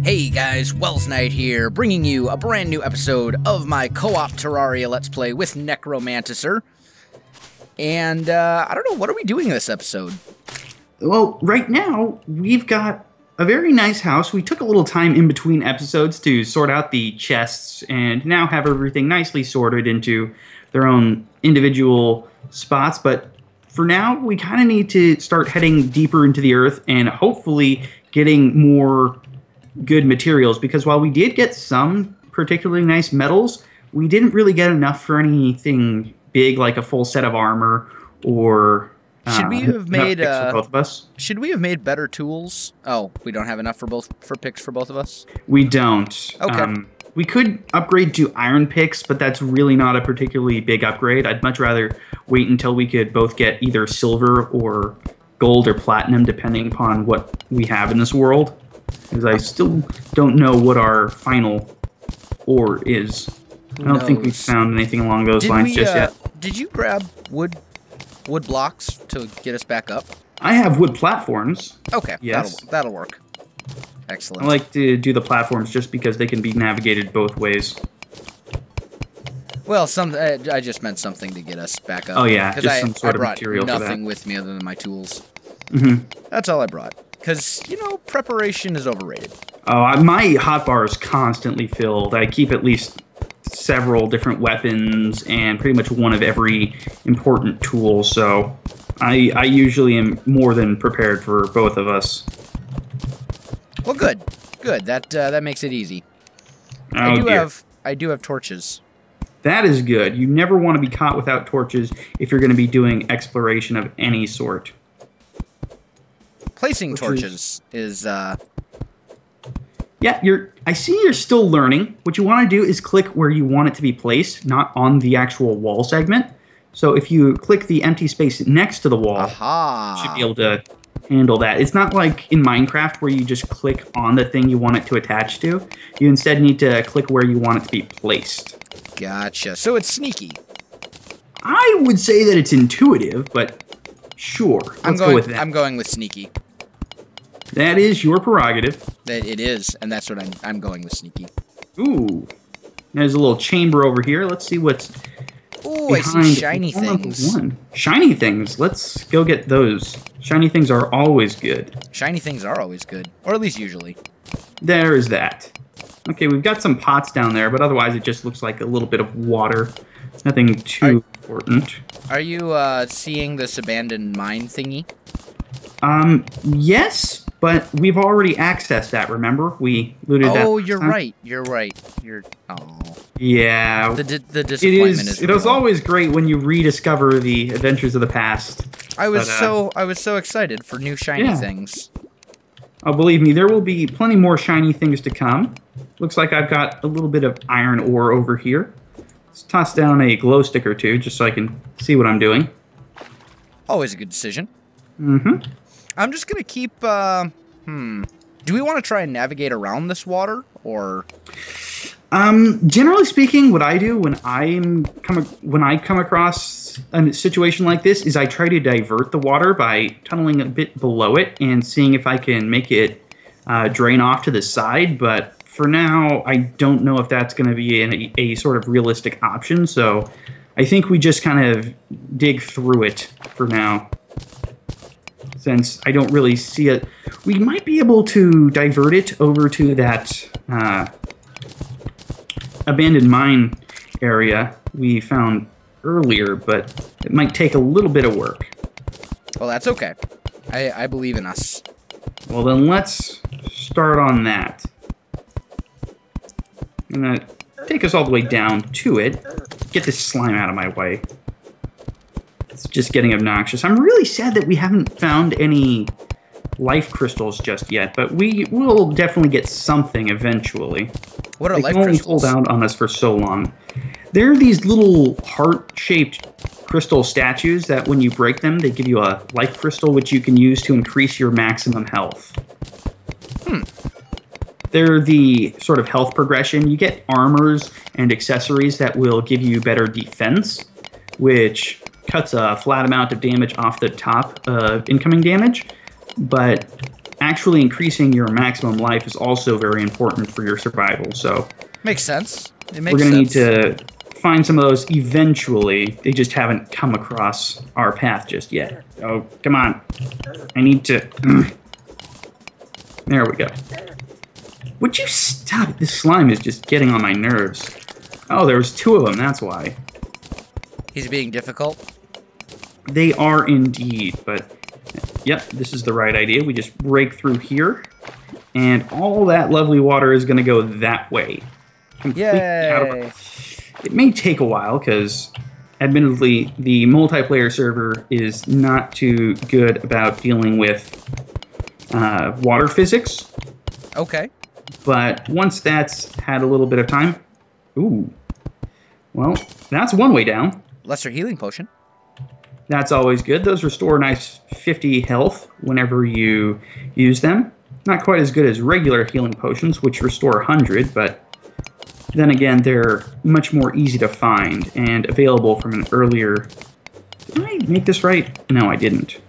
Hey guys, Welsknight here, bringing you a brand new episode of my co-op Terraria Let's Play with Necromanticer. And, I don't know, what are we doing in this episode? Well, right now, we've got a very nice house. We took a little time in between episodes to sort out the chests, and now have everything nicely sorted into their own individual spots. But for now, we kind of need to start heading deeper into the earth and hopefully getting more good materials, because while we did get some particularly nice metals, we didn't really get enough for anything big like a full set of armor or should we have made for both of us. Should we have made better tools? Oh, we don't have enough for picks for both of us? We don't. Okay. We could upgrade to iron picks, but that's really not a particularly big upgrade. I'd much rather wait until we could both get either silver or gold or platinum, depending upon what we have in this world. Because I still don't know what our final ore is. I don't think we've found anything along those lines just yet. Did you grab wood blocks to get us back up? I have wood platforms. Okay, yes. that'll work. Excellent. I like to do the platforms just because they can be navigated both ways. Well, I just meant something to get us back up. Oh yeah, just some sort of material for that. I brought nothing with me other than my tools. Mm-hmm. That's all I brought. Because, you know, preparation is overrated. Oh, my hotbar is constantly filled. I keep at least several different weapons and pretty much one of every important tool, so I usually am more than prepared for both of us. Well, good. Good. That makes it easy. Oh, I do have torches. That is good. You never want to be caught without torches if you're going to be doing exploration of any sort. Placing torches is yeah, I see you're still learning. What you want to do is click where you want it to be placed, not on the actual wall segment. So if you click the empty space next to the wall, you should be able to handle that. It's not like in Minecraft where you just click on the thing you want it to attach to. You instead need to click where you want it to be placed. Gotcha. So it's sneaky. I would say that it's intuitive, but sure. Let's go with that. I'm going with sneaky. That is your prerogative. It is, and that's what I'm going with sneaky. Ooh. There's a little chamber over here. Let's see what's Ooh, I see shiny things. Shiny things. Let's go get those. Shiny things are always good. Shiny things are always good. Or at least usually. There is that. Okay, we've got some pots down there, but otherwise it just looks like a little bit of water. Nothing too important. Are you seeing this abandoned mine thingy? Yes, but we've already accessed that, remember? We looted that. Oh, you're right. You're right. Oh. Yeah. The disappointment is real. It was always great when you rediscover the adventures of the past. I was so excited for new shiny things. Oh, believe me, there will be plenty more shiny things to come. Looks like I've got a little bit of iron ore over here. Let's toss down a glow stick or two just so I can see what I'm doing. Always a good decision. Mm-hmm. I'm just gonna keep, Do we want to try and navigate around this water, or...? Generally speaking, what I do when I come across a situation like this is I try to divert the water by tunneling a bit below it and seeing if I can make it drain off to the side, but for now, I don't know if that's going to be a sort of realistic option, so I think we just kind of dig through it for now. Since I don't really see it, we might be able to divert it over to that abandoned mine area we found earlier, but it might take a little bit of work. Well, that's okay. I believe in us. Well, then let's start on that. I'm going to take us all the way down to it. Get this slime out of my way. It's just getting obnoxious. I'm really sad that we haven't found any life crystals just yet, but we will definitely get something eventually. What are life crystals? They can only hold out on us for so long. They're these little heart-shaped crystal statues that when you break them, they give you a life crystal which you can use to increase your maximum health. They're the sort of health progression. You get armors and accessories that will give you better defense, which cuts a flat amount of damage off the top of incoming damage, but actually increasing your maximum life is also very important for your survival. So makes sense. It makes we're going to sense. need to find some of those eventually. They just haven't come across our path just yet. Oh, come on. I need to... There we go. Would you stop it? This slime is just getting on my nerves. Oh, there was 2 of them, that's why. He's being difficult? They are indeed, but... Yep, this is the right idea. We just break through here, and all that lovely water is going to go that way. Yay! It may take a while, because admittedly, the multiplayer server is not too good about dealing with water physics. Okay. But once that's had a little bit of time... Ooh. Well, that's one way down. Lesser healing potion. That's always good. Those restore a nice 50 health whenever you use them. Not quite as good as regular healing potions, which restore 100, but then again, they're much more easy to find and available from an earlier... Did I make this right? No, I didn't.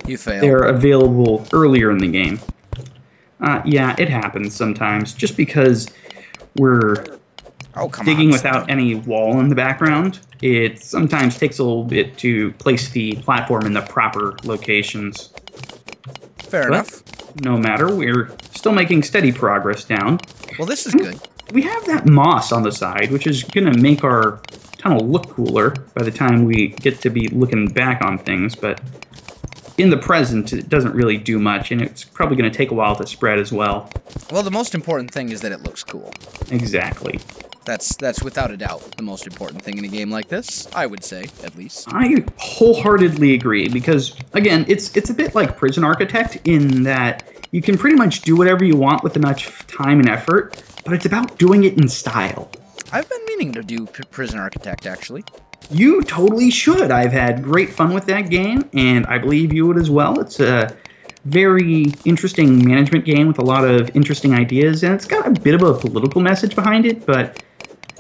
You failed. They're available earlier in the game. Yeah, it happens sometimes. Just because we're digging without any wall in the background, it sometimes takes a little bit to place the platform in the proper locations. Fair enough. No matter, we're still making steady progress down. Well, this is good. We have that moss on the side, which is going to make our tunnel look cooler by the time we get to be looking back on things, but in the present, it doesn't really do much, and it's probably going to take a while to spread as well. Well, the most important thing is that it looks cool. Exactly. That's without a doubt the most important thing in a game like this, I would say, at least. I wholeheartedly agree, because, again, it's a bit like Prison Architect in that you can pretty much do whatever you want with enough time and effort, but it's about doing it in style. I've been meaning to do Prison Architect, actually. You totally should. I've had great fun with that game, and I believe you would as well. It's a very interesting management game with a lot of interesting ideas, and it's got a bit of a political message behind it, but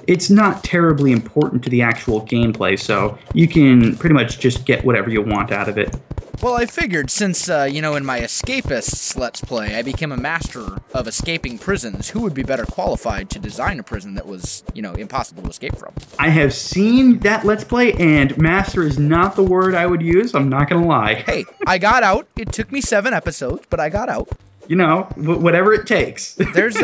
it's not terribly important to the actual gameplay, so you can pretty much just get whatever you want out of it. Well, I figured since, in my Escapists Let's Play, I became a master of escaping prisons, who would be better qualified to design a prison that was, impossible to escape from? I have seen that Let's Play, and master is not the word I would use, I'm not gonna lie. Hey, I got out. It took me 7 episodes, but I got out. Whatever it takes. There's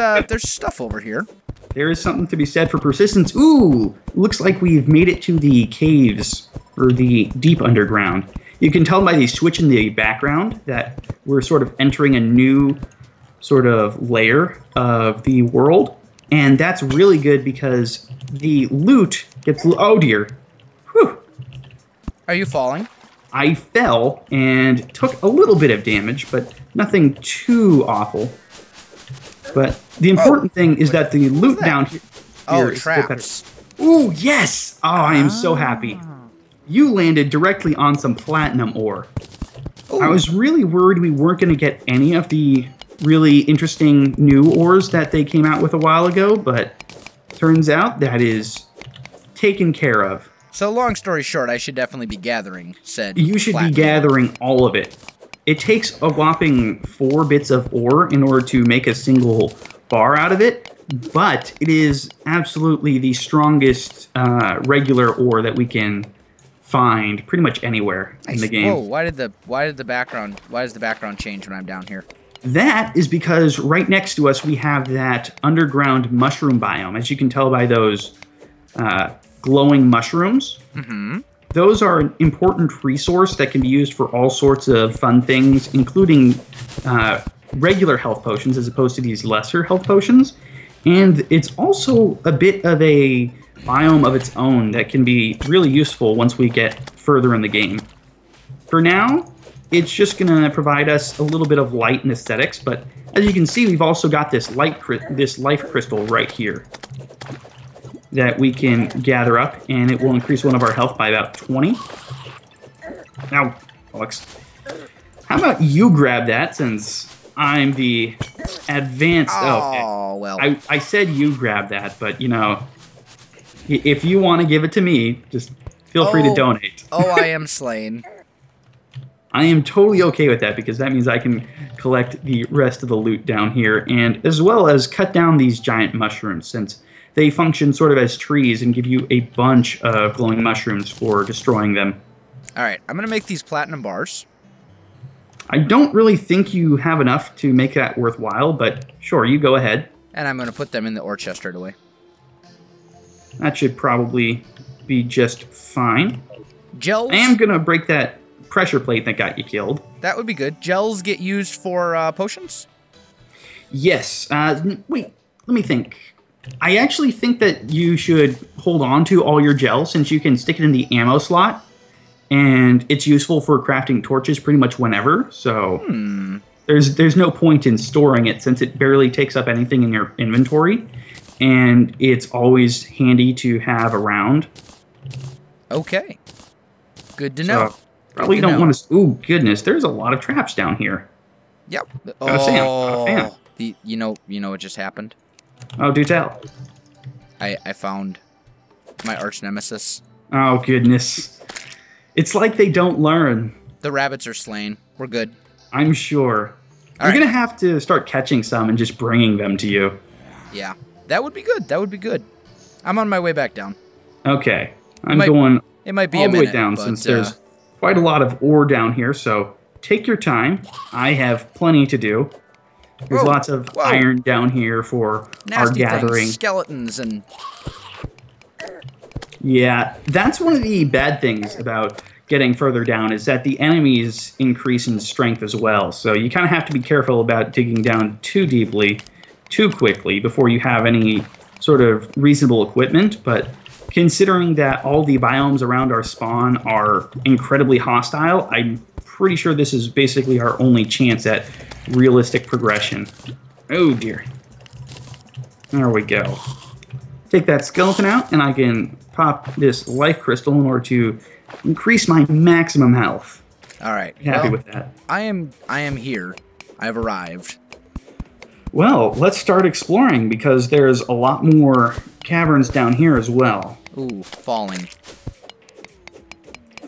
stuff over here. There is something to be said for persistence. Ooh, looks like we've made it to the caves, or the deep underground. You can tell by the switch in the background that we're sort of entering a new sort of layer of the world. And that's really good because the loot gets... Oh, dear. Whew. Are you falling? I fell and took a little bit of damage, but nothing too awful. But the important thing is that the loot down here... Oh, traps. Ooh, yes! Oh, I am so happy. You landed directly on some platinum ore. Ooh. I was really worried we weren't going to get any of the really interesting new ores that they came out with a while ago, but turns out that is taken care of. So long story short, I should definitely be gathering said You should platinum. be gathering all of it. It takes a whopping 4 bits of ore in order to make a single bar out of it, but it is absolutely the strongest regular ore that we can find pretty much anywhere in the game. Oh, why does the background change when I'm down here? That is because right next to us we have that underground mushroom biome. As you can tell by those glowing mushrooms. Mm-hmm. Those are an important resource that can be used for all sorts of fun things, including regular health potions as opposed to these lesser health potions. And it's also a bit of a biome of its own that can be really useful once we get further in the game. For now, it's just going to provide us a little bit of light and aesthetics, but as you can see, we've also got this life crystal right here that we can gather up, and it will increase one of our health by about 20. Now, Alex, how about you grab that since I'm the advanced... Oh, well. I said you grab that, but, if you want to give it to me, just feel free to donate. Oh, I am slain. I am totally okay with that because that means I can collect the rest of the loot down here, and as well as cut down these giant mushrooms, since they function sort of as trees and give you a bunch of glowing mushrooms for destroying them. All right, I'm going to make these platinum bars. I don't really think you have enough to make that worthwhile, but sure, you go ahead. And I'm going to put them in the ore chest right away. That should probably be just fine. Gels? I am going to break that pressure plate that got you killed. That would be good. Gels get used for potions? Yes. Wait, let me think. I actually think that you should hold on to all your gels, since you can stick it in the ammo slot, and it's useful for crafting torches pretty much whenever. So there's no point in storing it, since it barely takes up anything in your inventory, and it's always handy to have around. Okay. Good to know. So, probably don't want to... Ooh, goodness, there's a lot of traps down here. Yep. Gotta say, I'm not a fan. You know what just happened? Oh, do tell. I found my arch nemesis. Oh, goodness. It's like they don't learn. The rabbits are slain. We're good. I'm sure. You're going to have to start catching some and just bringing them to you. Yeah. That would be good. That would be good. I'm on my way back down. Okay. I'm going it might be all a the minute, way down, but, since there's quite a lot of ore down here, so take your time. I have plenty to do. There's lots of iron down here for our gathering. Things, skeletons and... Yeah, that's one of the bad things about getting further down, is that the enemies increase in strength as well. So you kind of have to be careful about digging down too deeply, too quickly, before you have any sort of reasonable equipment. But considering that all the biomes around our spawn are incredibly hostile, I'm pretty sure this is basically our only chance at realistic progression. Oh dear. There we go. Take that skeleton out, and I can pop this life crystal in order to increase my maximum health. All right. Happy with that. I am here. I've arrived. Well, let's start exploring, because there's a lot more caverns down here as well. Ooh, falling.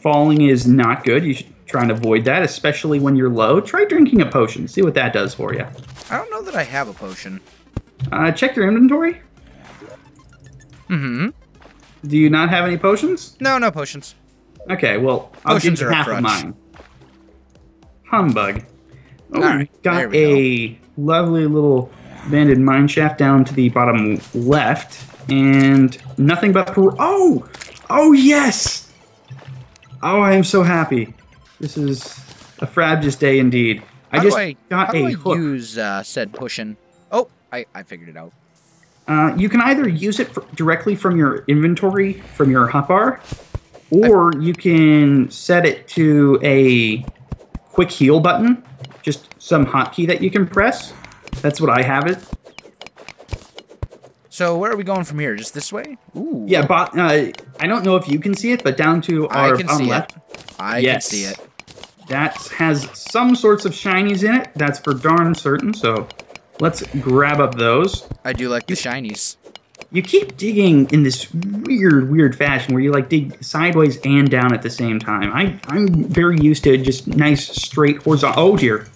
Falling is not good. You should try and avoid that, especially when you're low. Try drinking a potion. See what that does for you. I don't know that I have a potion. Check your inventory. Mm-hmm. Do you not have any potions? No, no potions. Okay, well, I'll give you half of mine. Humbug. Oh, right, got a lovely little abandoned mine shaft down to the bottom left, and nothing but... Oh! Oh, yes! Oh, I am so happy. This is a frabjous day indeed. How do I use said potion? Oh, I figured it out. You can either use it directly from your inventory, from your hotbar, or you can set it to a quick heal button, just some hotkey that you can press. That's what I have it. So where are we going from here? Just this way? Ooh. Yeah, I don't know if you can see it, but down to our bottom left. I can see it. That has some sorts of shinies in it. That's for darn certain, so let's grab up those. I do like the shinies. You keep digging in this weird fashion where you like dig sideways and down at the same time. I'm very used to just nice straight horizontal. Oh dear.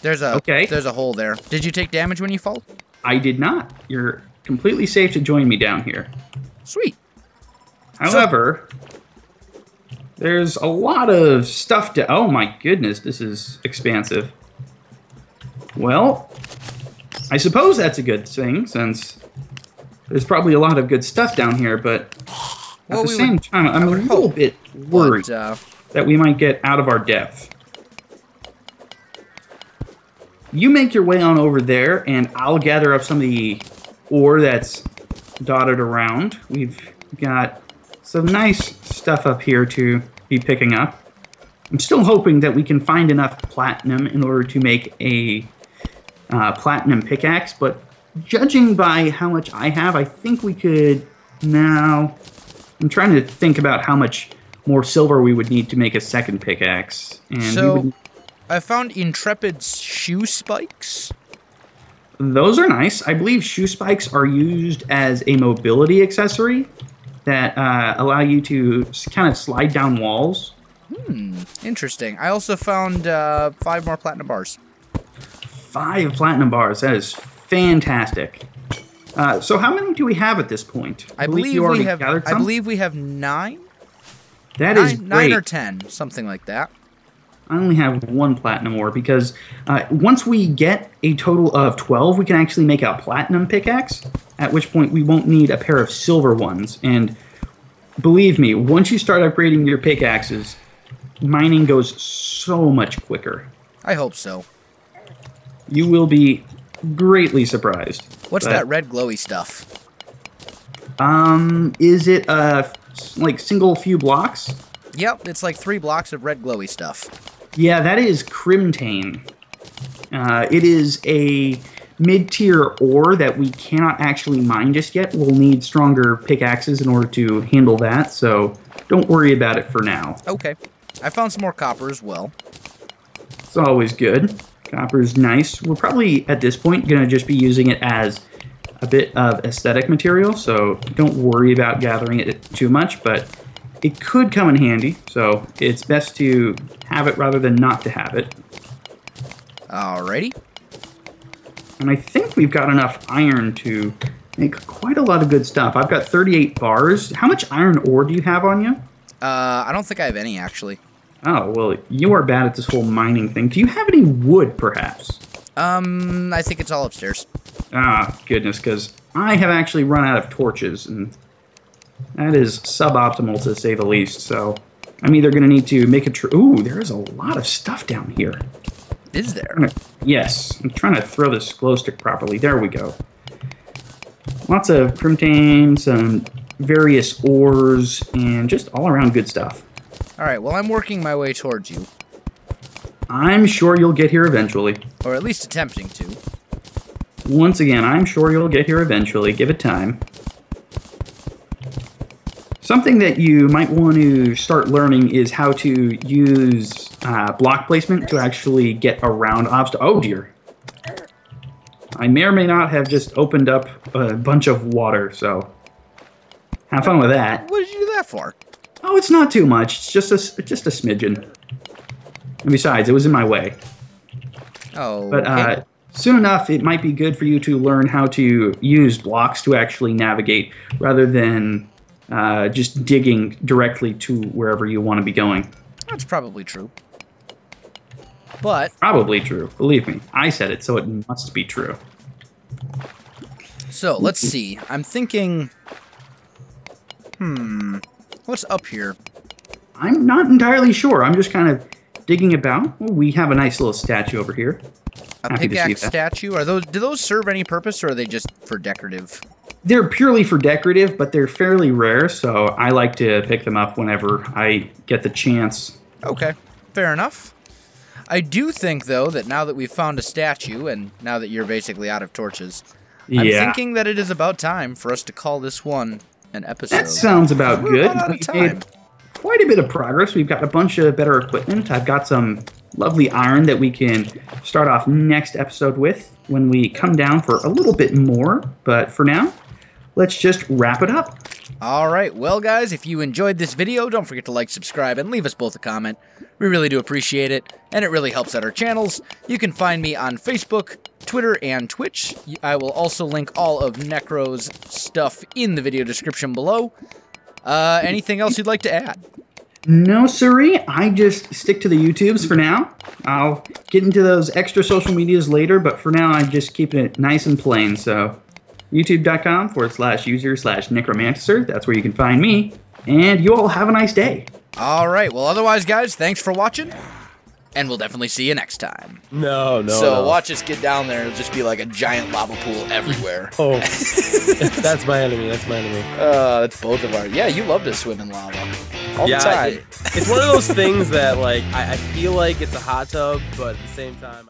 There's a hole there. Did you take damage when you fall? I did not. You're completely safe to join me down here. Sweet. However, there's a lot of stuff to... Oh my goodness, this is expansive. Well, I suppose that's a good thing, since there's probably a lot of good stuff down here, but at the same time, I'm a little bit worried that we might get out of our depth. You make your way on over there, and I'll gather up some of the ore that's dotted around. We've got some nice stuff up here to be picking up. I'm still hoping that we can find enough platinum in order to make a platinum pickaxe, but judging by how much I have, I think we could now... I'm trying to think about how much more silver we would need to make a second pickaxe. And so, I found Intrepid's shoe spikes. Those are nice. I believe shoe spikes are used as a mobility accessory that allow you to kind of slide down walls Interesting. I also found 5 more platinum bars. 5 platinum bars. That is fantastic. So how many do we have at this point? I believe we have. I believe we have 9. That is great. 9 or 10, something like that. I only have 1 platinum ore because once we get a total of 12, we can actually make a platinum pickaxe. At which point we won't need a pair of silver ones. And believe me, once you start upgrading your pickaxes, mining goes so much quicker. I hope so. You will be greatly surprised. What's that red glowy stuff? Is it like single few blocks? Yep, it's like 3 blocks of red glowy stuff. Yeah, that is crimtane. It is a mid-tier ore that we cannot actually mine just yet. We'll need stronger pickaxes in order to handle that, so don't worry about it for now. Okay. I found some more copper as well. It's always good. Copper's nice. We're probably, at this point, going to just be using it as a bit of aesthetic material, so don't worry about gathering it too much, but it could come in handy, so it's best to have it rather than not to have it. Alrighty. And I think we've got enough iron to make quite a lot of good stuff. I've got 38 bars. How much iron ore do you have on you? I don't think I have any, actually. Oh, well, you are bad at this whole mining thing. Do you have any wood, perhaps? I think it's all upstairs. Ah, goodness, because I have actually run out of torches, and that is suboptimal to say the least, so I'm either going to need to make a... Ooh, there is a lot of stuff down here. Is there? Yes. I'm trying to throw this glow stick properly. There we go. Lots of crimtane, some various ores, and just all around good stuff. Alright, well, I'm working my way towards you. I'm sure you'll get here eventually. Or at least attempting to. Once again, I'm sure you'll get here eventually. Give it time. Something that you might want to start learning is how to use block placement to actually get around obstacles. Oh dear. I may or may not have just opened up a bunch of water, so have fun with that. What did you do that for? Oh, it's not too much. It's just a smidgen. And besides, it was in my way. Oh, but okay. Soon enough, it might be good for you to learn how to use blocks to actually navigate rather than just digging directly to wherever you want to be going. That's probably true. But... Probably true. Believe me. I said it, so it must be true. So, let's see. I'm thinking... What's up here? I'm not entirely sure. I'm just kind of digging about. Oh, we have a nice little statue over here. A pickaxe statue? Do those serve any purpose, or are they just for decorative? They're purely for decorative, but they're fairly rare, so I like to pick them up whenever I get the chance. Okay, fair enough. I do think, though, that now that we've found a statue, and now that you're basically out of torches, I'm thinking that it is about time for us to call this one an episode. That sounds about good. We've made quite a bit of progress. We've got a bunch of better equipment. I've got some lovely iron that we can start off next episode with when we come down for a little bit more. But for now, let's just wrap it up. All right. Well, guys, if you enjoyed this video, don't forget to like, subscribe, and leave us both a comment. We really do appreciate it, and it really helps out our channels. You can find me on Facebook, Twitter, and Twitch. I will also link all of Necro's stuff in the video description below. Anything else you'd like to add? No, siree. I just stick to the YouTubes for now. I'll get into those extra social medias later, but for now, I'm just keeping it nice and plain. So, youtube.com/user/necromanticer. That's where you can find me. And you all have a nice day. All right. Well, otherwise, guys, thanks for watching. And we'll definitely see you next time. No. So watch us get down there. It'll just be like a giant lava pool everywhere. Oh, that's my enemy. That's my enemy. That's both of our. Yeah, you love to swim in lava all the time. It's one of those things that, like, I feel like it's a hot tub, but at the same time.